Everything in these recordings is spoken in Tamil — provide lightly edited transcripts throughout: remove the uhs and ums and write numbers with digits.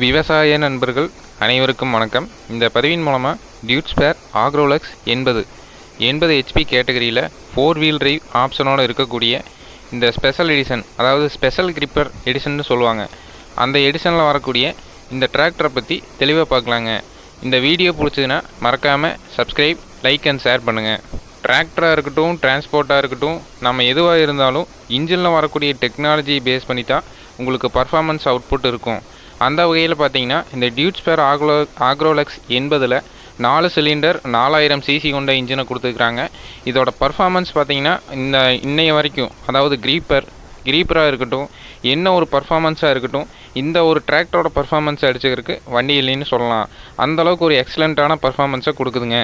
விவசாய நண்பர்கள் அனைவருக்கும் வணக்கம். இந்த பதிவின் மூலமாக டியூட்ஸ்பேர் ஆக்ரோலக்ஸ் 80 HP கேட்டகரியில் 4 வீல் டிரைவ் ஆப்ஷனோடு இருக்கக்கூடிய இந்த ஸ்பெஷல் எடிஷன், அதாவது ஸ்பெஷல் கிரிப்பர் எடிஷன்னு சொல்லுவாங்க, அந்த எடிஷனில் வரக்கூடிய இந்த டிராக்டரை பற்றி தெளிவாக பார்க்கலாங்க. இந்த வீடியோ பிடிச்சதுன்னா மறக்காமல் சப்ஸ்கிரைப், லைக் அண்ட் ஷேர் பண்ணுங்கள். டிராக்டராக இருக்கட்டும், டிரான்ஸ்போர்ட்டாக இருக்கட்டும், நம்ம எதுவாக இருந்தாலும் இன்ஜினில் வரக்கூடிய டெக்னாலஜி பேஸ் பண்ணி தான் உங்களுக்கு பர்ஃபார்மன்ஸ் அவுட்புட் இருக்கும். அந்த வகையில் பார்த்தீங்கன்னா இந்த டியூட்ஸ்பேர் ஆக்ரோலக்ஸ் 80ல் 4 சிலிண்டர் 4000 சிசி கொண்ட இன்ஜினை கொடுத்துருக்குறாங்க. இதோட பர்ஃபார்மன்ஸ் பார்த்தீங்கன்னா இன்னைய வரைக்கும், அதாவது கிரீப்பராக இருக்கட்டும், என்ன ஒரு பர்ஃபார்மன்ஸாக இருக்கட்டும், இந்த ஒரு டிராக்டரோட பர்ஃபார்மன்ஸை அடிச்சுக்கிறதுக்கு வண்டி இல்லைன்னு சொல்லலாம். அந்தளவுக்கு ஒரு எக்ஸலண்ட்டான பர்ஃபார்மன்ஸை கொடுக்குதுங்க.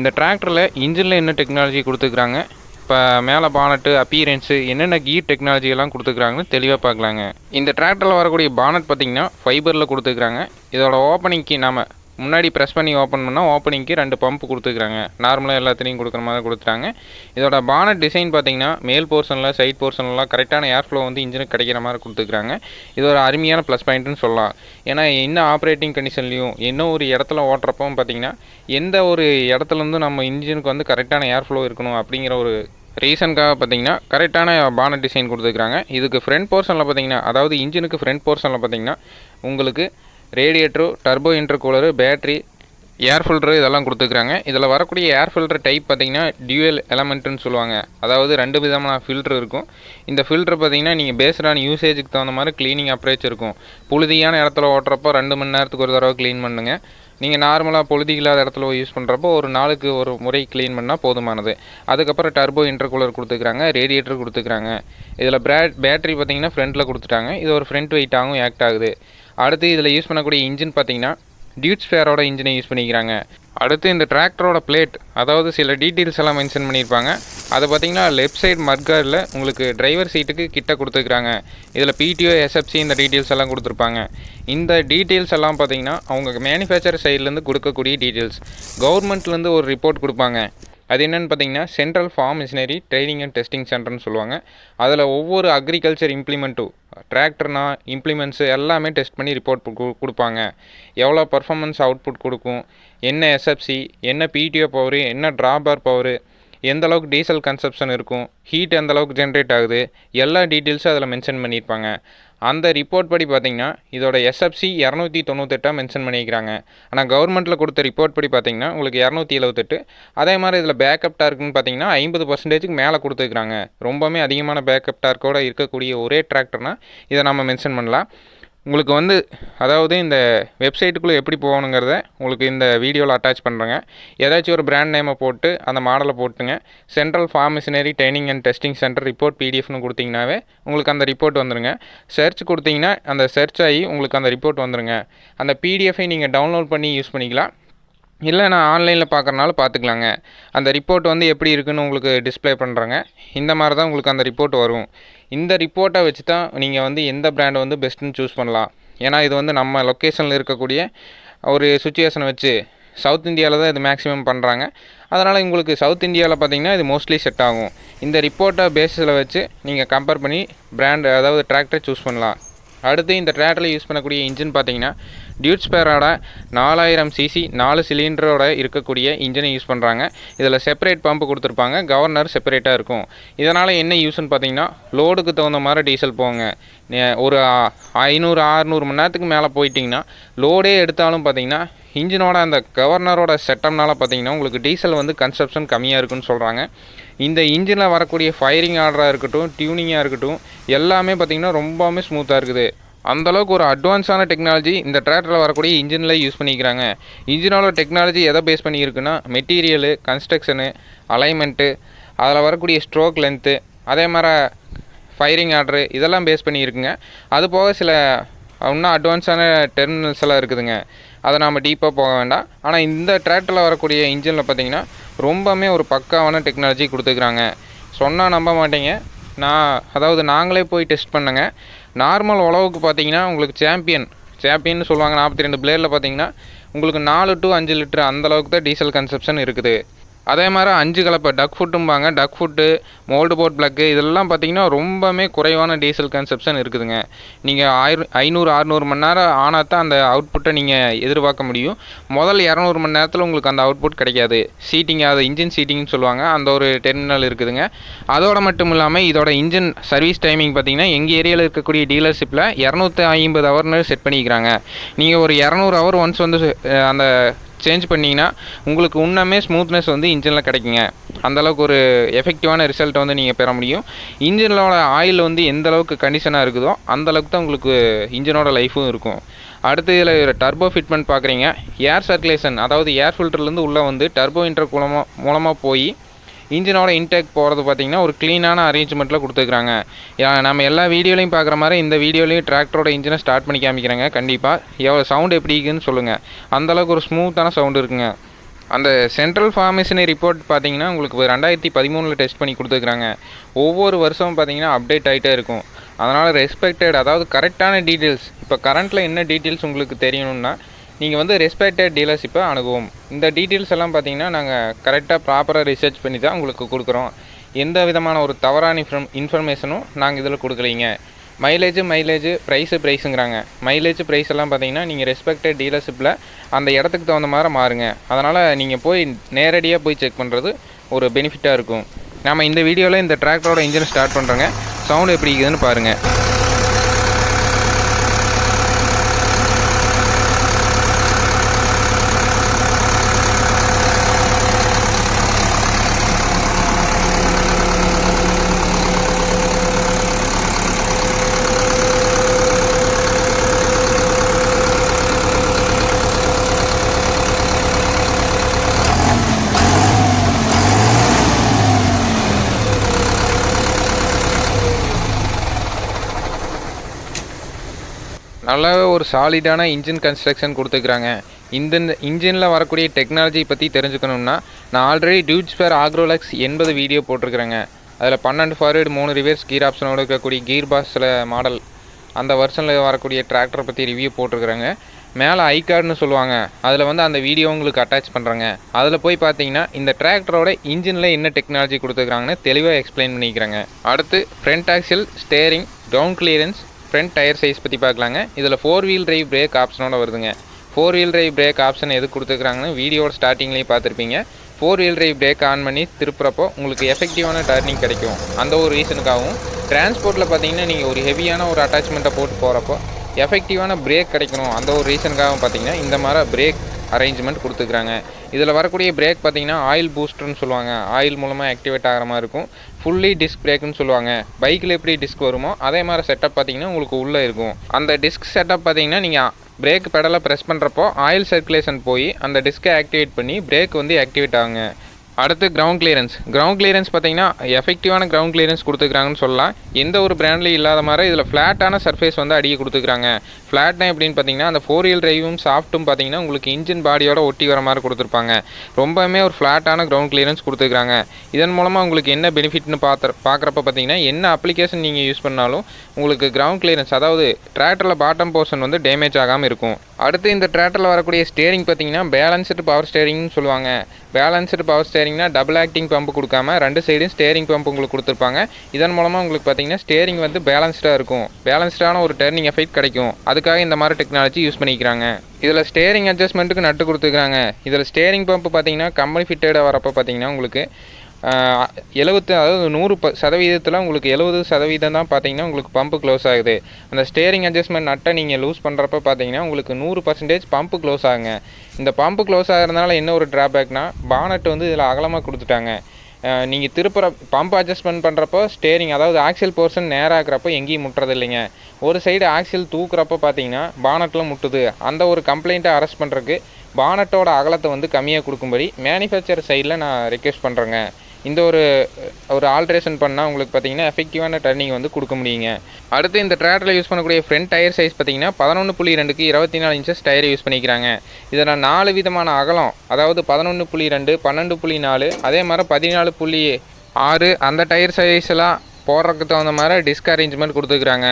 இந்த டிராக்டரில் இன்ஜினில் என்ன டெக்னாலஜி கொடுத்துருக்குறாங்க, இப்போ மேலே பானட்டு, அப்பீரன்ஸு, என்னென்ன கீர் டெக்னாலஜியெல்லாம் கொடுத்துருக்குறாங்கன்னு தெளிவாக பார்க்கலாங்க. இந்த டிராக்டரில் வரக்கூடிய பானட் பார்த்திங்கன்னா ஃபைபரில் கொடுத்துருக்குறாங்க. இதோட ஓப்பனிங்க்கு நாம் முன்னாடி ப்ரெஸ் பண்ணி ஓப்பன் பண்ணால் ஓப்பனிங்க்கு 2 பம்ப் கொடுத்துருக்குறாங்க. நார்மலாக எல்லாத்துலேயும் கொடுக்குற மாதிரி கொடுத்துட்டாங்க. இதோட பானட் டிசைன் பார்த்திங்கன்னா மேல் போர்ஷனில், சைட் போர்ஷன்லாம் கரெக்டான ஏர் ஃப்ளோ வந்து இன்ஜினுக்கு கிடைக்கிற மாதிரி கொடுத்துருக்குறாங்க. இது ஒரு அருமையான ப்ளஸ் பாயிண்ட்டுன்னு சொல்லலாம். ஏன்னா என்ன ஆப்ரேட்டிங் கண்டிஷன்லையும், என்ன ஒரு இடத்துல ஓட்டுறப்பவும் பார்த்திங்கன்னா எந்த ஒரு இடத்துலேருந்து நம்ம இன்ஜினுக்கு வந்து கரெக்டான ஏர் ஃப்ளோ இருக்கணும் அப்படிங்கிற ஒரு ரீசனுக்காக பார்த்திங்கன்னா கரெக்டான பானட் டிசைன் கொடுத்துருக்குறாங்க. இதுக்கு ஃப்ரண்ட் போர்ஷனில் பார்த்திங்கன்னா, அதாவது இன்ஜினுக்கு ஃப்ரண்ட் போர்ஷனில் பார்த்திங்கன்னா உங்களுக்கு radiator, turbo intercooler, battery, air filter இதெல்லாம் கொடுத்துருக்குறாங்க. இதில் வரக்கூடிய ஏர் ஃபில்ட்ரு டைப் பார்த்திங்கன்னா டியூவல் எலமெண்ட்டுன்னு சொல்லுவாங்க. அதாவது 2 விதமான ஃபில்ட்ரு இருக்கும். இந்த ஃபில்ட்ரு பார்த்திங்கன்னா நீங்கள் பேஸ்டான யூசேஜுக்கு தகுந்த மாதிரி க்ளீனிங் அப்ரோச் இருக்கும். புழுதியான இடத்துல ஓட்டுறப்போ 2 மணி நேரத்துக்கு ஒரு தடவை க்ளீன் பண்ணுங்க. நீங்கள் நார்மலாக பொழுதி இல்லாத இடத்துல யூஸ் பண்ணுறப்போ ஒரு நாளுக்கு ஒரு முறை க்ளீன் பண்ணால் போதுமானது. அதுக்கப்புறம் டர்போ இன்டர்கூலர் கொடுத்துருக்குறாங்க, ரேடியேட்டர் கொடுத்துருக்குறாங்க. இதில் பேட்டரி பார்த்திங்கன்னா ஃப்ரண்ட்டில் கொடுத்துட்டாங்க. இது ஒரு ஃப்ரண்ட் வெயிட்டாகவும் ஆக்ட் ஆகுது. அடுத்து இதில் யூஸ் பண்ணக்கூடிய இன்ஜின் பார்த்திங்கன்னா டியூட்ஸ்பேரோட இன்ஜினை யூஸ் பண்ணிக்கிறாங்க. அடுத்து இந்த டிராக்டரோட பிளேட், அதாவது சில டீட்டெயில்ஸ் எல்லாம் மென்ஷன் பண்ணியிருப்பாங்க. அதை பார்த்திங்கன்னா லெஃப்ட் சைடு மட்கார்டில் உங்களுக்கு டிரைவர் சீட்டுக்கு கிட்ட கொடுத்துருக்குறாங்க. இதில் பிடிஓ, எஸ்எஃப்சி இந்த டீட்டெயில்ஸ் எல்லாம் கொடுத்துருப்பாங்க. இந்த டீட்டெயில்ஸ் எல்லாம் பார்த்திங்கன்னா அவங்க மேனுஃபேக்சர் சைட்லேருந்து கொடுக்கக்கூடிய டீட்டெயில்ஸ். கவர்மெண்ட்லேருந்து ஒரு ரிப்போர்ட் கொடுப்பாங்க. அது என்னென்னு பார்த்தீங்கன்னா central farm machinery training and testing சென்டர்னு சொல்லுவாங்க. அதில் ஒவ்வொரு அக்ரிகல்ச்சர் இம்ப்ளிமெண்ட்டும், டிராக்டர்னா இம்ப்ளிமெண்ட்ஸு எல்லாமே டெஸ்ட் பண்ணி ரிப்போர்ட் கொடுப்பாங்க. எவ்வளோ பர்ஃபார்மன்ஸ் அவுட்புட் கொடுக்கும், என்ன எஸ்எஃப்சி, என்ன பிடிஓ பவரு, என்ன ட்ராபார் பவரு, எந்தளவுக்கு டீசல் கன்சப்ஷன் இருக்கும், ஹீட் எந்தளவுக்கு ஜென்ரேட் ஆகுது, எல்லா டீட்டெயில்ஸும் அதில் மென்ஷன் பண்ணியிருப்பாங்க. அந்த ரிப்போர்ட் படி பார்த்திங்கன்னா இதோட எஸ்எஃப்சி 298 மென்ஷன் பண்ணிக்கிறாங்க. ஆனால் கவர்மெண்ட்டில் கொடுத்த ரிப்போர்ட் படி பார்த்திங்கன்னா உங்களுக்கு 278. அதே மாதிரி இதில் பேக்கப் டார்க்குன்னு பார்த்திங்கன்னா 50% மேலே கொடுத்துருக்குறாங்க. ரொம்பவுமே அதிகமான பேக்கப் டார்க்கோடு இருக்கக்கூடிய ஒரே டிராக்டர்னால் இதை நம்ம மென்ஷன் பண்ணலாம். உங்களுக்கு வந்து அதாவது இந்த வெப்சைட்டுக்குள்ளே எப்படி போகணுங்கிறத உங்களுக்கு இந்த வீடியோவில் அட்டாச் பண்ணுறேங்க. ஏதாச்சும் ஒரு பிராண்ட் நேமை போட்டு அந்த மாடலை போட்டுங்க, central farm machinery training and testing centre report பிடிஎஃப்னு கொடுத்தீங்கன்னாவே உங்களுக்கு அந்த ரிப்போர்ட் வந்துடுங்க. சர்ச் கொடுத்தீங்கன்னா அந்த சர்ச் ஆகி உங்களுக்கு அந்த ரிப்போர்ட் வந்துடுங்க. அந்த பிடிஎஃபை நீங்கள் டவுன்லோட் பண்ணி யூஸ் பண்ணிக்கலாம். இல்லை நான் ஆன்லைனில் பார்க்குறனால பார்த்துக்கலாங்க. அந்த ரிப்போர்ட் வந்து எப்படி இருக்குதுன்னு உங்களுக்கு டிஸ்பிளே பண்ணுறேங்க. இந்த மாதிரி தான் உங்களுக்கு அந்த ரிப்போர்ட் வரும். இந்த ரிப்போர்ட்டை வச்சு தான் நீங்கள் வந்து எந்த பிராண்டை வந்து பெஸ்ட்டுன்னு சூஸ் பண்ணலாம். ஏன்னா இது வந்து நம்ம லொக்கேஷனில் இருக்கக்கூடிய ஒரு சுச்சுவேஷனை வச்சு சவுத் இந்தியாவில் தான் இது மேக்ஸிமம் பண்ணுறாங்க. அதனால் உங்களுக்கு சவுத் இந்தியாவில் பார்த்திங்கன்னா இது மோஸ்ட்லி செட் ஆகும். இந்த ரிப்போர்ட்டை பேஸில் வச்சு நீங்கள் கம்பேர் பண்ணி பிராண்ட், அதாவது டிராக்டரை சூஸ் பண்ணலாம். அடுத்து இந்த டிராக்டரில் யூஸ் பண்ணக்கூடிய இன்ஜின் பார்த்திங்கன்னா டியூட்ஸ்பேரோட 4000 சிசி 4 சிலிண்டரோட இருக்கக்கூடிய இன்ஜினை யூஸ் பண்ணுறாங்க. இதில் செப்பரேட் பம்பு கொடுத்துருப்பாங்க, கவர்னர் செப்பரேட்டாக இருக்கும். இதனால் என்ன யூஸ்ன்னு பார்த்தீங்கன்னா லோடுக்கு தகுந்த மாதிரி டீசல் போங்க. ஒரு 500-600 மணி நேரத்துக்கு மேலே போயிட்டிங்கன்னா லோடே எடுத்தாலும் பார்த்திங்கன்னா இன்ஜினோட அந்த கவர்னரோட செட்டப்னால பார்த்திங்கன்னா உங்களுக்கு டீசல் வந்து கன்சப்ஷன் கம்மியாக இருக்குன்னு சொல்கிறாங்க. இந்த இன்ஜினில் வரக்கூடிய ஃபயரிங் ஆர்டராக இருக்கட்டும், டியூனிங்காக இருக்கட்டும், எல்லாமே பார்த்திங்கன்னா ரொம்பவுமே ஸ்மூத்தாக இருக்குது. அந்தளவுக்கு ஒரு அட்வான்ஸான டெக்னாலஜி இந்த டிராக்டரில் வரக்கூடிய இன்ஜினில் யூஸ் பண்ணிக்கிறாங்க. இன்ஜினோட டெக்னாலஜி எதை பேஸ் பண்ணியிருக்குன்னா மெட்டீரியலு, கன்ஸ்ட்ரக்ஷனு, அலைன்மெண்ட்டு, அதில் வரக்கூடிய ஸ்ட்ரோக் லென்த்து, அதே மாதிரி ஃபயரிங் ஆர்டரு இதெல்லாம் பேஸ் பண்ணியிருக்குங்க. அது போக சில இன்னும் அட்வான்ஸான டெர்மினல்ஸ் எல்லாம் இருக்குதுங்க. அதை நாம் டீப்பாக போக வேண்டாம். ஆனால் இந்த டிராக்டரில் வரக்கூடிய இன்ஜினில் பார்த்திங்கன்னா ரொம்பவுமே ஒரு பக்காவான டெக்னாலஜி கொடுத்துக்கிறாங்க. சொன்னால் நம்ப மாட்டீங்க. அதாவது நாங்களே போய் டெஸ்ட் பண்ணுங்க. நார்மல் உழவுக்கு பார்த்தீங்கன்னா உங்களுக்கு சாம்பியன் சொல்லுவாங்க. 42 பிளேடில் பார்த்தீங்கன்னா உங்களுக்கு 4 to 5 லிட்டர் அந்தளவுக்கு தான் டீசல் கன்சப்ஷன் இருக்குது. அதே மாதிரி 5 கலப்பை டக் ஃபுட்டும்பாங்க. டக் ஃபுட்டு, மோல்டு போர்ட் ப்ளக்கு இதெல்லாம் பார்த்தீங்கன்னா ரொம்பவுமே குறைவான டீசல் கன்சப்ஷன் இருக்குதுங்க. நீங்கள் 500-600 மணி நேரம் ஆனால் தான் அந்த அவுட்புட்டை நீங்கள் எதிர்பார்க்க முடியும். முதல் 200 மணி நேரத்தில் உங்களுக்கு அந்த அவுட்புட் கிடைக்காது. சீட்டிங், அது இன்ஜின் சீட்டிங்னு சொல்லுவாங்க, அந்த ஒரு டெர்மினல் இருக்குதுங்க. அதோட மட்டும் இல்லாமல் இதோட இன்ஜின் சர்வீஸ் டைமிங் பார்த்தீங்கன்னா எங்கள் ஏரியாவில் இருக்கக்கூடிய டீலர்ஷிப்பில் 250 ஹவர்னு செட் பண்ணிக்கிறாங்க. நீங்கள் ஒரு 200 ஹவர் ஒன்ஸ் வந்து அந்த சேஞ்ச் பண்ணிங்கன்னா உங்களுக்கு இன்னுமே ஸ்மூத்னஸ் வந்து இன்ஜினில் கிடைக்குங்க. அந்தளவுக்கு ஒரு எஃபெக்டிவான ரிசல்ட்டை வந்து நீங்கள் பெற முடியும். இன்ஜினோட ஆயில் வந்து எந்த அளவுக்கு கண்டிஷனாக இருக்குதோ அந்தளவுக்கு தான் உங்களுக்கு இன்ஜினோட லைஃபும் இருக்கும். அடுத்து இதில் டர்போ ஃபிட்மெண்ட் பார்க்குறீங்க. ஏர் சர்க்குலேஷன், அதாவது ஏர் ஃபில்டர்லேருந்து உள்ளே வந்து டர்போ இன்டர் மூலமாக போய் இன்ஜினோட இன்டேக் போகிறது பார்த்திங்கன்னா ஒரு க்ளீனான அரேஞ்ச்மெண்ட்டில் கொடுத்துருக்குறாங்க. நம்ம எல்லா வீடியோலையும் பார்க்குற மாதிரி இந்த வீடியோலையும் டிராக்டரோட இன்ஜினை ஸ்டார்ட் பண்ணி காமிக்கிறாங்க. கண்டிப்பாக எவ்வளோ சவுண்டு எப்படி இருக்குதுன்னு சொல்லுங்கள். அந்தளவுக்கு ஒரு ஸ்மூத்தான சவுண்டு இருக்குங்க. அந்த சென்ட்ரல் ஃபார்மேஷனை ரிப்போர்ட் பார்த்தீங்கன்னா உங்களுக்கு 2013 டெஸ்ட் பண்ணி கொடுத்துருக்குறாங்க. ஒவ்வொரு வருஷமும் பார்த்தீங்கன்னா அப்டேட் ஆகிட்டே இருக்கும். அதனால் ரெஸ்பெக்டட், அதாவது கரெக்டான டீட்டெயில்ஸ், இப்போ கரண்ட்டில் என்ன டீட்டெயில்ஸ் உங்களுக்கு தெரியணும்னா நீங்கள் வந்து ரெஸ்பெக்டட் டீலர்ஷிப்பை அணுகுவோம். இந்த டீட்டெயில்ஸ் எல்லாம் பார்த்தீங்கன்னா நாங்கள் கரெக்டாக ப்ராப்பராக ரிசர்ச் பண்ணி தான் உங்களுக்கு கொடுக்குறோம். எந்த விதமான ஒரு தவறான இன்ஃபர்மேஷனும் நாங்கள் இதில் கொடுக்கலைங்க. மைலேஜ் ப்ரைஸுங்கிறாங்க. ப்ரைஸ் எல்லாம் பார்த்தீங்கன்னா நீங்கள் ரெஸ்பெக்டட் டீலர்ஷிப்பில் அந்த இடத்துக்கு தகுந்த மாதிரி மாறுங்க. அதனால் நீங்கள் போய் நேரடியாக போய் செக் பண்ணுறது ஒரு பெனிஃபிட்டாக இருக்கும். நம்ம இந்த வீடியோவில் இந்த டிராக்டரோட இன்ஜினை ஸ்டார்ட் பண்ணுறோங்க. சவுண்டு எப்படி இருக்குதுன்னு பாருங்கள். நல்லாவே ஒரு சாலிடான இன்ஜின் கன்ஸ்ட்ரக்ஷன் கொடுத்துருக்குறாங்க. இந்த இன்ஜினில் வரக்கூடிய டெக்னாலஜி பற்றி தெரிஞ்சுக்கணுன்னா நான் ஆல்ரெடி டியூட்ஸ்பேர் ஆக்ரோலக்ஸ் 80 வீடியோ போட்டிருக்கிறேங்க. அதில் 12 ஃபார்வேர்டு 3 ரிவர்ஸ் கீர் ஆப்ஷனோடு இருக்கக்கூடிய கீர் பாஸில் மாடல் அந்த வருஷனில் வரக்கூடிய டிராக்டரை பற்றி ரிவ்யூ போட்டிருக்குறாங்க. மேலே ஐகார்டுன்னு சொல்லுவாங்க, அதில் வந்து அந்த வீடியோ உங்களுக்கு அட்டாச் பண்ணுறாங்க. அதில் போய் பார்த்தீங்கன்னா இந்த டிராக்டரோட இன்ஜினில் என்ன டெக்னாலஜி கொடுத்துருக்குறாங்கன்னு தெளிவாக எக்ஸ்பிளைன் பண்ணிக்கிறாங்க. அடுத்து front axle, steering, ground clearance, front tyre size பற்றி பார்க்கலாங்க. இதில் 4 வீல் டிரைவ் பிரேக் ஆப்ஷனோட வருதுங்க. 4 வீல் டிரைவ் பிரேக் ஆப்ஷன் எது கொடுத்துருக்குறாங்கன்னு வீடியோட ஸ்டார்டிங்லேயே பார்த்துருப்பீங்க. 4 வீல் டிரைவ் பிரேக் ஆன் பண்ணி திருப்புறப்போ உங்களுக்கு எஃபெக்டிவான டர்னிங் கிடைக்கும். அந்த ஒரு ரீசனுக்காகவும் டிரான்ஸ்போர்ட்டில் பார்த்தீங்கன்னா நீங்கள் ஒரு ஹெவியான ஒரு அட்டாச்மெண்ட்டை போட்டு போகிறப்போ எஃபெக்டிவான பிரேக் கிடைக்கணும். அந்த ஒரு ரீசனுக்காகவும் பார்த்தீங்கன்னா இந்த மாதிரி பிரேக் அரேஞ்ச்மெண்ட் கொடுத்துருக்குறாங்க. இதில் வரக்கூடிய பிரேக் பார்த்தீங்கன்னா ஆயில் பூஸ்டர்னு சொல்லுவாங்க. ஆயில் மூலமாக ஆக்டிவேட் ஆகிற மாதிரி இருக்கும். ஃபுல்லி டிஸ்க் பிரேக்குன்னு சொல்லுவாங்க. பைக்கில் எப்படி டிஸ்க் வருமோ அதே மாதிரி செட்டப் பார்த்தீங்கன்னா உங்களுக்கு உள்ளே இருக்கும். அந்த டிஸ்க் செட்டப் பார்த்தீங்கன்னா நீங்கள் பிரேக் பெடலை ப்ரெஸ் பண்ணுறப்போ ஆயில் சர்க்குலேஷன் போய் அந்த டிஸ்கை ஆக்டிவேட் பண்ணி பிரேக் வந்து ஆக்டிவேட் ஆகுங்க. அடுத்து கிரவுண்ட் கிளியரன்ஸ் பார்த்தீங்கன்னா எஃபெக்டிவான கிரவுண்ட் கிளியரன்ஸ் கொடுத்துருக்காங்கன்னு சொல்லலாம். எந்த ஒரு பிராண்ட்லையும் இல்லாத மாதிரி இதில் ஃப்ளாட்டான சர்ஃபேஸ் வந்து அடிக்க கொடுத்துருக்காங்க. ஃப்ளாட்னா எப்படின்னு பார்த்தீங்கன்னா அந்த 4 வீல் டிரைவும் சாஃப்ட்டும் பார்த்தீங்கன்னா உங்களுக்கு இன்ஜின் பாடியோட ஒட்டி வர மாதிரி கொடுத்துருப்பாங்க. ரொம்பவுமே ஒரு ஃப்ளாட்டான கிரவுண்ட் கிளியரன்ஸ் கொடுத்துருக்காங்க. இதன் மூலமாக உங்களுக்கு என்ன பெனிஃபிட்னு பார்க்குறப்ப பார்த்தீங்கன்னா என்ன அப்ளிகேஷன் நீங்கள் யூஸ் பண்ணாலும் உங்களுக்கு கிரவுண்ட் கிளியரன்ஸ், அதாவது டிராக்டரில் பாட்டம் போர்ஷன் வந்து டேமேஜ் ஆகாமல் இருக்கும். அடுத்து இந்த டிராக்டரில் வரக்கூடிய ஸ்டேரிங் பார்த்தீங்கன்னா பேலன்ஸ்டு பவர் ஸ்டேரிங்னு சொல்லுவாங்க. பேலன்ஸ்டு பவர் ஸ்டேரிங்னா டபுள் ஆக்டிங் பம்பு கொடுக்காம 2 சைடும் ஸ்டேரிங் பம்ப் உங்களுக்கு கொடுத்துருப்பாங்க. இதன் மூலமாக உங்களுக்கு பார்த்தீங்கன்னா ஸ்டேரிங் வந்து பேலன்ஸ்டாக இருக்கும். பேலன்ஸ்டான ஒரு டர்னிங் எஃபெக்ட் கிடைக்கும். அதுக்காக இந்த மாதிரி டெக்னாலஜி யூஸ் பண்ணிக்கிறாங்க. இதில் ஸ்டேரிங் அட்ஜஸ்ட்மெண்ட்டுக்கு நட்டு கொடுத்துருக்காங்க. இதில் ஸ்டேரிங் பம்ப் பார்த்தீங்கன்னா கம்பெனி ஃபிட்டடாக வரப்போ பார்த்தீங்கன்னா உங்களுக்கு 100% உங்களுக்கு 70% தான் பார்த்தீங்கன்னா உங்களுக்கு பம்பு க்ளோஸ் ஆகுது. அந்த ஸ்டேரிங் அட்ஜஸ்ட்மெண்ட் நட்டை நீங்கள் லூஸ் பண்ணுறப்ப பார்த்தீங்கன்னா உங்களுக்கு 100% பம்பு க்ளோஸ் ஆகுங்க. இந்த பம்பு க்ளோஸ் ஆகிறதுனால என்ன ஒரு ட்ராபேக்னா பானட் வந்து இதில் அகலமாக கொடுத்துட்டாங்க. நீங்கள் திருப்புற பம்ப் அட்ஜஸ்ட்மெண்ட் பண்ணுறப்போ ஸ்டேரிங், அதாவது ஆக்சில் போர்ஷன் நேராகிறப்போ எங்கேயும் முட்டுறது இல்லைங்க. ஒரு சைடு ஆக்சில் தூக்குறப்போ பார்த்தீங்கன்னா பானட்டில் முட்டுது. அந்த ஒரு கம்ப்ளைண்ட்டை அரெஸ்ட் பண்ணுறதுக்கு பானட்டோட அகலத்தை வந்து கம்மியாக கொடுக்கும்படி மேனுஃபேக்சர் சைடில் நான் ரெக்வெஸ்ட் பண்ணுறேங்க. இந்த ஒரு ஆல்ட்ரேஷன் பண்ணால் உங்களுக்கு பார்த்தீங்கன்னா எஃபெக்டிவான டர்னிங் வந்து கொடுக்க முடியுங்க. அடுத்து இந்த டிராக்டரில் யூஸ் பண்ணக்கூடிய ஃப்ரண்ட் டயர் சைஸ் பார்த்தீங்கன்னா 11.2க்கு 24 இன்ச்சஸ் டயர் யூஸ் பண்ணிக்கிறாங்க. இதில் 4 விதமான அகலம், அதாவது 11.2, 12.4, அதே மாதிரி 14.6 அந்த டயர் சைஸ்லாம் போடுறதுக்கு தகுந்த மாதிரி டிஸ்க் அரேஞ்ச்மெண்ட் கொடுத்துருக்குறாங்க.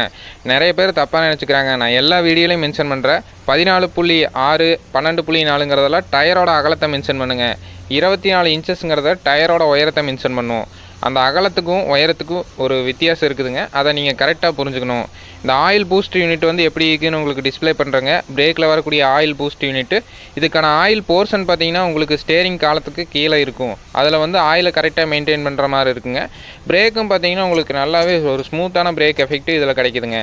நிறைய பேர் தப்பாக நினச்சிக்கிறாங்க. நான் எல்லா வீடியோலையும் மென்ஷன் பண்ணுறேன். 14.6, 12.4ங்கிறதெல்லாம் டயரோட அகலத்தை மென்ஷன் பண்ணுங்கள். 24 இன்ச்சஸ்ங்கிறத டயரோட உயரத்தை மென்ஷன் பண்ணுவோம். அந்த அகலத்துக்கும் உயரத்துக்கும் ஒரு வித்தியாசம் இருக்குதுங்க. அதை நீங்கள் கரெக்டாக புரிஞ்சுக்கணும். இந்த ஆயில் பூஸ்ட் யூனிட் வந்து எப்படி இருக்குன்னு உங்களுக்கு டிஸ்பிளே பண்ணுறேங்க. பிரேக்கில் வரக்கூடிய ஆயில் பூஸ்ட் யூனிட்டு, இதுக்கான ஆயில் போர்ஷன் பார்த்தீங்கன்னா உங்களுக்கு ஸ்டேரிங் காலத்துக்கு கீழே இருக்கும். அதில் வந்து ஆயிலை கரெக்டாக மெயின்டைன் பண்ணுற மாதிரி இருக்குங்க. பிரேக்கும் பார்த்தீங்கன்னா உங்களுக்கு நல்லாவே ஒரு ஸ்மூத்தான பிரேக் எஃபெக்ட் இதில் கிடைக்குதுங்க.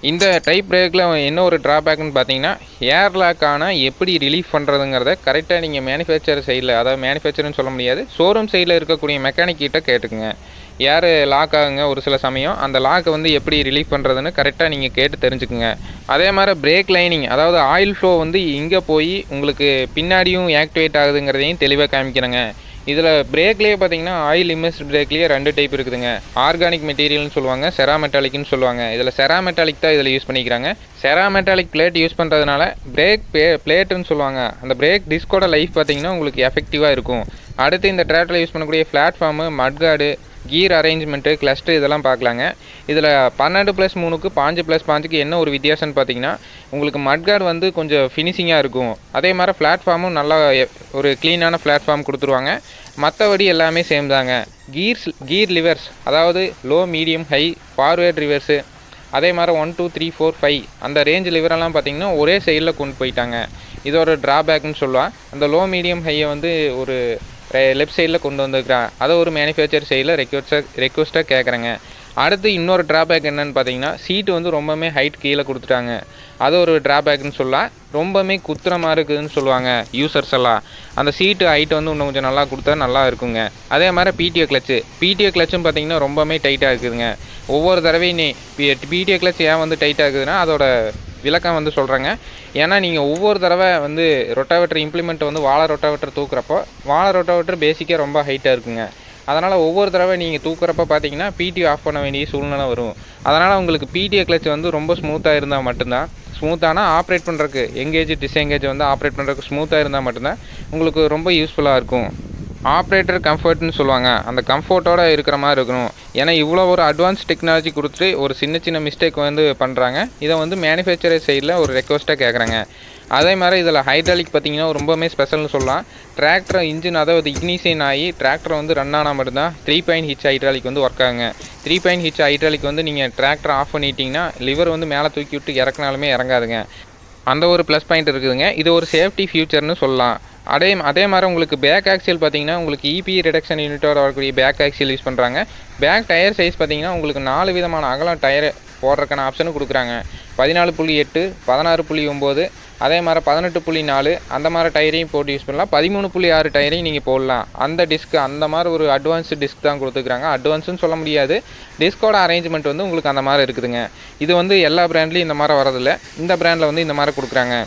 இந்த டைப் பிரேக்கில் என்ன ஒரு ட்ராபேக்னு பார்த்தீங்கன்னா, ஏர் லாக்கான எப்படி ரிலீஃப் பண்ணுறதுங்கிறத கரெக்டாக நீங்கள் மேனுஃபேக்சர் சைடில், அதாவது மேனுஃபேக்சர்னு சொல்ல முடியாது, ஷோரூம் சைடில் இருக்கக்கூடிய மெக்கானிக் கிட்ட கேட்டுக்குங்க. ஏர் லாக் ஆகுங்க ஒரு சில சமயம், அந்த லாக்கை வந்து எப்படி ரிலீஃப் பண்ணுறதுன்னு கரெக்டாக நீங்கள் கேட்டு தெரிஞ்சுக்குங்க. அதே மாதிரி பிரேக் லைனிங், அதாவது ஆயில் ஃப்ளோ வந்து இங்கே போய் உங்களுக்கு பின்னாடியும் ஆக்டிவேட் ஆகுதுங்கிறதையும் தெளிவாக காமிக்கிறேங்க. இதில் பிரேக்லேயே பார்த்தீங்கன்னா ஆயில் இம்மர்ஸ்ட் பிரேக்லேயே 2 டைப் இருக்குதுங்க. ஆர்கானிக் மெட்டீரியல்னு சொல்லுவாங்க, செராமெட்டாலிக்னு சொல்லுவாங்க. இதில் செராமெட்டாலிக் தான் இதில் யூஸ் பண்ணிக்கிறாங்க. செராமெட்டாலிக் பிளேட் யூஸ் பண்ணுறதுனால பிரேக் பிளேட்டுன்னு சொல்லுவாங்க. அந்த பிரேக் டிஸ்கோட லைஃப் பார்த்தீங்கன்னா உங்களுக்கு எஃபெக்டிவாக இருக்கும். அடுத்து இந்த ட்ராக்டரில் யூஸ் பண்ணக்கூடிய பிளாட்ஃபார்மு, மட்கார்டு, கீர் அரேஞ்ச்மெண்ட்டு, கிளஸ்டர் இதெல்லாம் பார்க்கலாங்க. இதில் 12+3க்கு 5+5க்கு என்ன ஒரு வித்தியாசம்னு பார்த்தீங்கன்னா, உங்களுக்கு மட்கார்டு வந்து கொஞ்சம் ஃபினிஷிங்காக இருக்கும். அதே மாதிரி பிளாட்ஃபார்மும் நல்லா ஒரு க்ளீனான பிளாட்ஃபார்ம் கொடுத்துருவாங்க. மற்றபடி எல்லாமே சேம் தாங்க. கீர் லிவர்ஸ், அதாவது low, medium, high, forward reverse, அதே மாதிரி 1 2 3 4 5 அந்த ரேஞ்ச் லிவரெல்லாம் பார்த்தீங்கன்னா ஒரே சைடில் கொண்டு போயிட்டாங்க. இதோட ட்ராபேக்னு சொல்லலாம். அந்த லோ, மீடியம், ஹையை வந்து ஒரு லெஃப்ட் சைடில் கொண்டு வந்துருக்குறான். அதை ஒரு மேனுஃபேக்சர் சைடில் ரெக்வஸ்ட்டாக கேட்குறேங்க. அடுத்து இன்னொரு ட்ராபேக் என்னென்னு பார்த்தீங்கன்னா, சீட்டு வந்து ரொம்பவுமே ஹைட் கீழே கொடுத்துட்டாங்க. அது ஒரு ட்ராபேக்னு சொல்லலாம். ரொம்பவுமே குத்துறமாக இருக்குதுன்னு சொல்லுவாங்க யூசர்ஸ் எல்லாம். அந்த சீட்டு ஹைட் வந்து இன்னும் கொஞ்சம் நல்லா கொடுத்தா நல்லா இருக்குங்க. அதே மாதிரி பிடிஓ கிளச்சும் பார்த்தீங்கன்னா ரொம்பவுமே டைட்டாக இருக்குதுங்க. ஒவ்வொரு தடவையும் பிடிஓ கிளச் ஏன் வந்து டைட்டாக இருக்குதுன்னா அதோட விளக்கம் வந்து சொல்கிறேங்க. ஏன்னா நீங்கள் ஒவ்வொரு தடவை வந்து ரொட்டாவேட்டர் இம்ப்ளிமெண்ட் வந்து வாழை ரொட்டாவேட்டர் தூக்குறப்போ, வாழை ரொட்டாவேட்டர் பேசிக்காக ரொம்ப ஹைட்டாக இருக்குங்க. அதனால் ஒவ்வொரு தடவை நீங்கள் தூக்குறப்ப பார்த்தீங்கன்னா பிடிஓ ஆஃப் பண்ண வேண்டிய சூழ்நிலை வரும். அதனால் உங்களுக்கு பிடிஓ கிளச் வந்து ரொம்ப ஸ்மூத்தாக இருந்தால் மட்டும்தான், ஸ்மூத்தான ஆப்ரேட் பண்ணுறதுக்கு எங்கேஜ் டிஸ்எங்கேஜ் வந்து ஆப்ரேட் பண்ணுறதுக்கு ஸ்மூத்தாக இருந்தால் மட்டும்தான் உங்களுக்கு ரொம்ப யூஸ்ஃபுல்லாக இருக்கும். ஆப்ரேட்டர் கம்ஃபர்ட்னு சொல்லுவாங்க. அந்த கம்ஃபர்ட்டோடு இருக்கிற மாதிரி இருக்கணும். ஏன்னா இவ்வளோ ஒரு அட்வான்ஸ் டெக்னாலஜி கொடுத்துட்டு ஒரு சின்ன மிஸ்டேக் வந்து பண்ணுறாங்க. இதை வந்து மேனுஃபேக்சரர் சைடில் ஒரு ரெக்வஸ்ட்டாக கேட்குறாங்க. அதே மாதிரி இதில் ஹைட்ராலிக் பார்த்திங்கன்னா ரொம்பவுமே ஸ்பெஷல்னு சொல்லலாம். டிராக்டர் இன்ஜின் அதாவது இக்னிஷன் ஆகி டிராக்டர் வந்து ரன் ஆனால் மட்டும்தான் 3 பாயிண்ட் ஹிட்ச் ஹைட்ராலிக் வந்து ஒர்க் ஆகுங்க. 3 பாயிண்ட் ஹிட்ச் ஹைட்ராலிக் வந்து நீங்கள் டிராக்டர் ஆஃப் பண்ணிட்டீங்கன்னா லிவர் வந்து மேலே தூக்கி விட்டு இறக்குனாலுமே இறங்காதுங்க. அந்த ஒரு ப்ளஸ் பாயிண்ட் இருக்குதுங்க. இது ஒரு சேஃப்டி ஃபியூச்சர்னு சொல்லலாம். அதே மாதிரி உங்களுக்கு பேக் ஆக்சியல் பார்த்தீங்கன்னா உங்களுக்கு இபி ரிடக்ஷன் யூனிட்டோட வரக்கூடிய பேக் ஆக்சியல் யூஸ் பண்ணுறாங்க. பேக் டயர் சைஸ் பார்த்தீங்கன்னா உங்களுக்கு 4 விதமான அகலம் டயர் போடுறதுக்கான ஆப்ஷனும் கொடுக்குறாங்க. 14.8, 16.9, அதே மாதிரி 18.4 அந்த மாதிரி டயரையும் போட்டு யூஸ் பண்ணலாம். 13.6 டயரையும் நீங்கள் போடலாம். அந்த டிஸ்க் அந்த மாதிரி ஒரு அட்வான்ஸ்டு டிஸ்க் தான் கொடுத்துருக்குறாங்க. அட்வான்ஸுன்னு சொல்ல முடியாது, டிஸ்கோட அரேஞ்ச்மெண்ட் வந்து உங்களுக்கு அந்த மாதிரி இருக்குதுங்க. இது வந்து எல்லா பிராண்ட்லேயும் இந்த மாதிரி வரதில்லை. இந்த பிராண்டில் வந்து இந்த மாதிரி கொடுக்குறாங்க.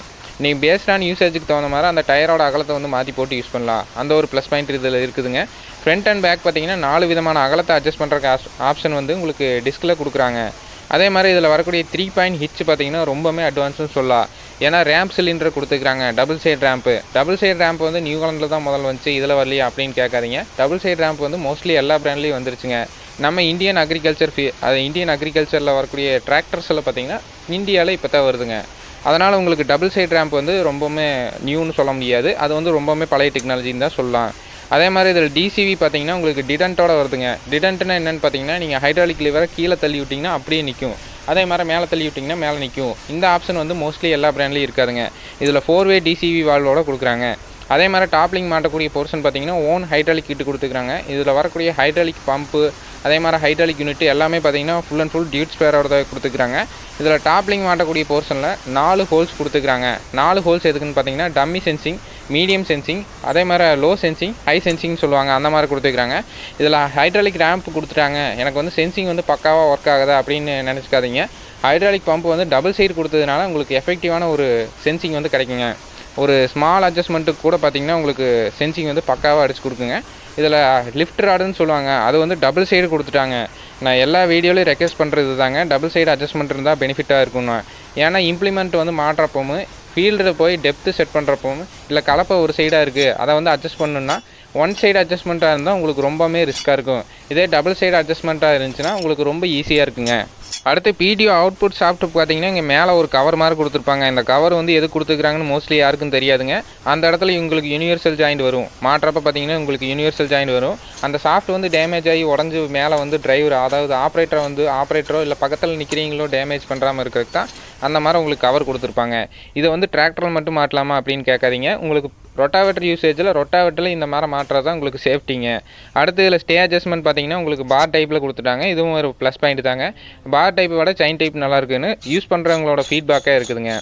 நீங்கள் பேஸ்டான யூசேஜுக்கு தகுந்த மாதிரி அந்த டயரோட அகலத்தை வந்து மாற்றி போட்டு யூஸ் பண்ணலாம். அந்த ஒரு ப்ளஸ் பாயிண்ட் இதில் இருக்குதுங்க. ஃப்ரண்ட் அண்ட் பேக் பார்த்தீங்கன்னா 4 விதமான அகலத்தை அட்ஜஸ்ட் பண்ணுறக்கு ஆப்ஷன் வந்து உங்களுக்கு டிஸ்கில் கொடுக்குறாங்க. அதே மாதிரி இதில் வரக்கூடிய 3 பாயிண்ட் ஹிட்ச் பார்த்தீங்கன்னா ரொம்பவுமே அட்வான்ஸ்னு சொல்லலாம். ஏன்னா ரேம்ப் சிலிண்டர் கொடுத்துருக்காங்க. டபுள் சைடு ரேம்ப் வந்து நியூலாண்டில் தான் முதல்ல வந்துச்சு, இதில் வரலையா அப்படின்னு கேட்காதீங்க. டபுள் சைடு ரேம்ப் வந்து மோஸ்ட்லி எல்லா பிராண்ட்லேயும் வந்துருச்சுங்க. நம்ம இந்தியன் அக்ரிகல்ச்சரில் வரக்கூடிய டிராக்டர்ஸில் பார்த்தீங்கன்னா இந்தியாவில் இப்போ தான் வருதுங்க. அதனால் உங்களுக்கு டபுள் சைடு ரேம்ப் வந்து ரொம்பவுமே நியூன்னு சொல்ல முடியாது. அது வந்து ரொம்பவுமே பழைய டெக்னாலஜின்னு தான் சொல்லலாம். அதே மாதிரி இதில் டிசிவி பார்த்தீங்கன்னா உங்களுக்கு டிடென்ட்டோட வருதுங்க. டிடென்ட்னா என்னென்னு பார்த்தீங்கன்னா, நீங்கள் ஹைட்ராலிக் லிவரை கீழே தள்ளி விட்டிங்கன்னா அப்படியே நிற்கும். அதே மாதிரி மேலே தள்ளி விட்டிங்கன்னா மேலே நிற்கும். இந்த ஆப்ஷன் வந்து மோஸ்ட்லி எல்லா பிராண்ட்லேயும் இருக்காதுங்க. இதில் 4-வே டிசிவி வால்வோட கொடுக்குறாங்க. அதே மாதிரி டாப்லிங் மாட்டக்கூடிய போர்ஷன் பார்த்தீங்கன்னா ஓன் ஹைட்ராலிக் கிட்டு கொடுத்துருக்காங்க. இதில் வரக்கூடிய ஹைட்ராலிக் பம்பு, அதே மாதிரி ஹைட்ராலிக் யூனிட் எல்லாமே பார்த்தீங்கன்னா ஃபுல் அண்ட் ஃபுல் டியூட் ஸ்பேரோட தான் கொடுத்துருக்காங்க. இதில் டாப்லிங் மாட்டக்கூடிய போர்ஷனில் 4 ஹோல்ஸ் கொடுத்துருக்காங்க. 4 ஹோல்ஸ் எதுக்குன்னு பார்த்தீங்கன்னா டம்மி சென்சிங், மீடியம் சென்சிங், அதே மாதிரி லோ சென்சிங், ஹை சென்சிங் சொல்லுவாங்க, அந்த மாதிரி கொடுத்துருக்காங்க. இதில் ஹைட்ராலிக் ரேம்ப் கொடுத்துட்டாங்க. எனக்கு வந்து சென்சிங் வந்து பக்காவாக ஒர்க் ஆகுதா அப்படின்னு நினச்சிக்காதீங்க. ஹைட்ராலிக் பம்ப் வந்து டபுள் சைடு கொடுத்ததுனால உங்களுக்கு எஃபெக்டிவான ஒரு சென்சிங் வந்து கிடைக்குங்க. ஒரு ஸ்மால் அட்ஜஸ்ட்மெண்ட்டுக்கு கூட பார்த்தீங்கன்னா உங்களுக்கு சென்சிங் வந்து பக்காவாக அடிச்சு கொடுக்குங்க. இதில் லிஃப்ட் ராடுன்னு சொல்லுவாங்க, அது வந்து டபுள் சைடு கொடுத்துட்டாங்க. நான் எல்லா வீடியோலையும் ரெக்வஸ்ட் பண்ணுறது தாங்க, டபுள் சைடு அட்ஜஸ்ட்மெண்ட் இருந்தால் பெனிஃபிட்டாக இருக்கும்னு. ஏன்னா இம்ப்ளிமெண்ட் வந்து மாட்டுறப்போவும் ஃபீல்டில் போய் டெப்த்து செட் பண்ணுறப்போவும் இல்லை கலப்பை ஒரு சைடாக இருக்குது அதை வந்து அட்ஜஸ்ட் பண்ணணுன்னா ஒன் சைடு அட்ஜஸ்ட்மெண்ட்டாக இருந்தால் உங்களுக்கு ரொம்பவே ரிஸ்க்காக இருக்கும். இதே டபுள் சைடு அட்ஜஸ்ட்மெண்ட்டாக இருந்துச்சுன்னா உங்களுக்கு ரொம்ப ஈஸியாக இருக்குங்க. அடுத்து பிடிஓ அவுட்புட் ஷாஃப்ட் பார்த்தீங்கன்னா இங்கே மேலே ஒரு கவர் மாதிரி கொடுத்துருப்பாங்க. இந்த கவர் வந்து எது கொடுத்துருக்காங்கன்னு மோஸ்ட்லி யாருக்கும் தெரியாதுங்க. அந்த இடத்துல உங்களுக்கு யூனிவர்சல் ஜாயிண்ட் வரும். மாட்டுறப்ப பார்த்தீங்கன்னா உங்களுக்கு யூனிவர்சல் ஜாயிண்ட் வரும். அந்த ஷாஃப்ட் வந்து டேமேஜ் ஆகி உடஞ்சி மேலே வந்து டிரைவர் அதாவது ஆப்ரேட்டரோ இல்லை பக்கத்தில் நிற்கிறீங்களோ டேமேஜ் பண்ணுறாமல் இருக்கிறதுக்கு தான் அந்த மாதிரி உங்களுக்கு கவர் கொடுத்துருப்பாங்க. இதை வந்து டிராக்டரில் மட்டும் மாட்டலாமா அப்படின்னு கேட்காதீங்க. உங்களுக்கு ரொட்டாவேட்டர் ரொட்டாவேட்டரில் இந்த மாதிரி மாட்டுறது தான் உங்களுக்கு சேஃப்டிங்க. அடுத்து இதில் ஸ்டே அட்ஜஸ்ட்மெண்ட் பார்த்தீங்கன்னா உங்களுக்கு பார் டைப்பில் கொடுத்துட்டாங்க. இதுவும் ஒரு ப்ளஸ் பாயிண்ட் தாங்க. பார் டைப்பை விட செயின் டைப் நல்லா இருக்குன்னு யூஸ் பண்ணுறவங்களோட ஃபீட்பேக்காக இருக்குதுங்க.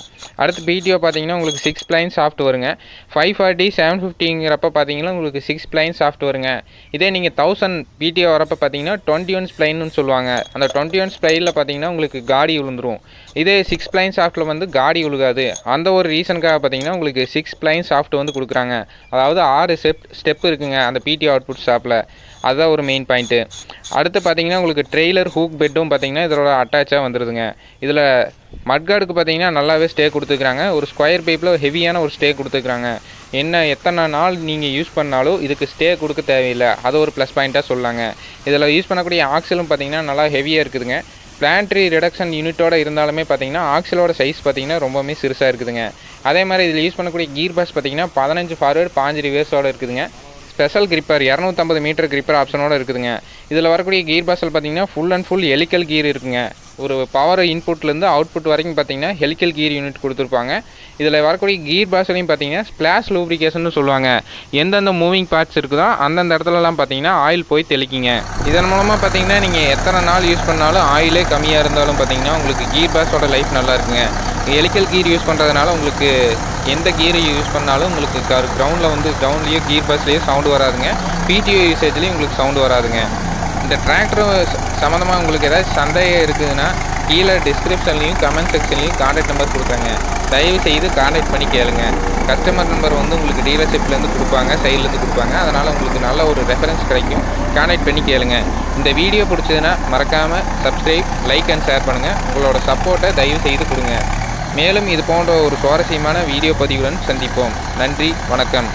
அடுத்து பிடிஓ பார்த்தீங்கன்னா உங்களுக்கு 6 பிளைன் சாஃப்ட் வருங்க. 540 750ங்கிறப்ப பார்த்தீங்கன்னா உங்களுக்கு 6 பிளைன் சாஃப்ட் வருங்க. இதே நீங்கள் 1000 பிடிஓ வரப்போ பார்த்தீங்கன்னா 21 ஸ்ப்ளைன்னு சொல்லுவாங்க. அந்த 21 ஸ்ப்ளைனில் பார்த்தீங்கன்னா உங்களுக்கு காடி விழுந்துரும். இதே 6 பிளைன் சாஃப்ட்டில் வந்து காடி விழுகாது. அந்த ஒரு ரீசனுக்காக பார்த்தீங்கன்னா உங்களுக்கு 6 பிளைன் சாஃப்ட் வந்து கொடுக்குறாங்க. அதாவது 6 ஸ்டெப் இருக்குங்க அந்த பிடிஓ அவுட்புட் ஷாப்பில். அதுதான் ஒரு மெயின் பாயிண்ட்டு. அடுத்து பார்த்தீங்கன்னா உங்களுக்கு ட்ரெய்லர் ஹூக் பெட்டும் பார்த்தீங்கன்னா இதோட அட்டாச்சாக வந்துடுதுங்க. இதில் மட்கார்டுக்கு பார்த்தீங்கன்னா நல்லாவே ஸ்டே கொடுத்துருக்குறாங்க. ஒரு ஸ்கொயர் பைப்பில் ஹெவியான ஒரு ஸ்டே கொடுத்துருக்குறாங்க. எத்தனை நாள் நீங்கள் யூஸ் பண்ணாலும் இதுக்கு ஸ்டே கொடுக்க தேவையில்லை. அது ஒரு ப்ளஸ் பாயிண்ட்டாக சொல்லாங்க. இதில் யூஸ் பண்ணக்கூடிய ஆக்சிலும் பார்த்தீங்கன்னா நல்லா ஹெவியாக இருக்குதுங்க. பிளான்ட்ரி ரிடக்ஷன் யூனிட்டோட இருந்தாலுமே பார்த்தீங்கன்னா ஆக்சிலோட சைஸ் பார்த்தீங்கன்னா ரொம்பவுமே சிறுசாக இருக்குதுங்க. அதே மாதிரி இதில் யூஸ் பண்ணக்கூடிய கீர் பாஸ் பார்த்தீங்கன்னா 15 ஃபார்வேர்டு 5 ரிவர்ஸோடு இருக்குதுங்க. ஸ்பெஷல் கிரிப்பர் 250 மீட்டர் கிரிப்பர் ஆப்ஷனோடு இருக்குதுங்க. இதில் வரக்கூடிய கீர் பாஸில் பார்த்தீங்கன்னா ஃபுல் அண்ட் ஃபுல் ஹெலிக்கல் கீர் இருக்குங்க. ஒரு பவர் இன்புட்லேருந்து அவுட்புட் வரைக்கும் பார்த்தீங்கன்னா ஹெலிக்கல் கீர் யூனிட் கொடுத்துருப்பாங்க. இதில் வரக்கூடிய கீர் பாஸ்லையும் பார்த்தீங்கன்னா ஸ்பிளாஷ் லூப்ரிகேஷன் சொல்லுவாங்க. எந்தெந்த மூவிங் பார்ட்ஸ் இருக்குதோ அந்தந்த இடத்துலலாம் பார்த்தீங்கன்னா ஆயில் போய் தெளிக்கிங்க. இதன் மூலமாக பார்த்தீங்கன்னா நீங்கள் எத்தனை நாள் யூஸ் பண்ணாலும் ஆயிலே கம்மியாக இருந்தாலும் பார்த்தீங்கன்னா உங்களுக்கு கீர் பாஸோட லைஃப் நல்லா இருக்குங்க. ஹெலிக்கல் கீர் யூஸ் பண்ணுறதுனால உங்களுக்கு எந்த கீரை யூஸ் பண்ணாலும் உங்களுக்கு கிரவுண்ட்லேயோ கீர் பாஸ்லேயோ சவுண்டு வராதுங்க. பிடிஓ யூசேஜ்லேயும் உங்களுக்கு சவுண்டு வராதுங்க. இந்த டிராக்டர் சம்மந்தமாக உங்களுக்கு ஏதாச்சும் சந்தேகம் இருக்குதுன்னா கீழே டிஸ்கிரிப்ஷன்லையும் கமெண்ட் செக்ஷன்லையும் கான்டாக்ட் நம்பர் கொடுக்குறாங்க. தயவு செய்து கான்டாக்ட் பண்ணி கேளுங்க. கஸ்டமர் நம்பர் வந்து உங்களுக்கு டீலர்ஷிப்லேருந்து கொடுப்பாங்க, சைட்லேருந்து கொடுப்பாங்க. அதனால் உங்களுக்கு நல்ல ஒரு ரெஃபரன்ஸ் கிடைக்கும். கான்டாக்ட் பண்ணி கேளுங்க. இந்த வீடியோ பிடிச்சதுன்னா மறக்காமல் சப்ஸ்கிரைப், லைக் அண்ட் ஷேர் பண்ணுங்கள். உங்களோட சப்போர்ட்டை தயவு செய்து கொடுங்க. மேலும் இது போன்ற ஒரு சுவாரஸ்யமான வீடியோ பதிவுடன் சந்திப்போம். நன்றி, வணக்கம்.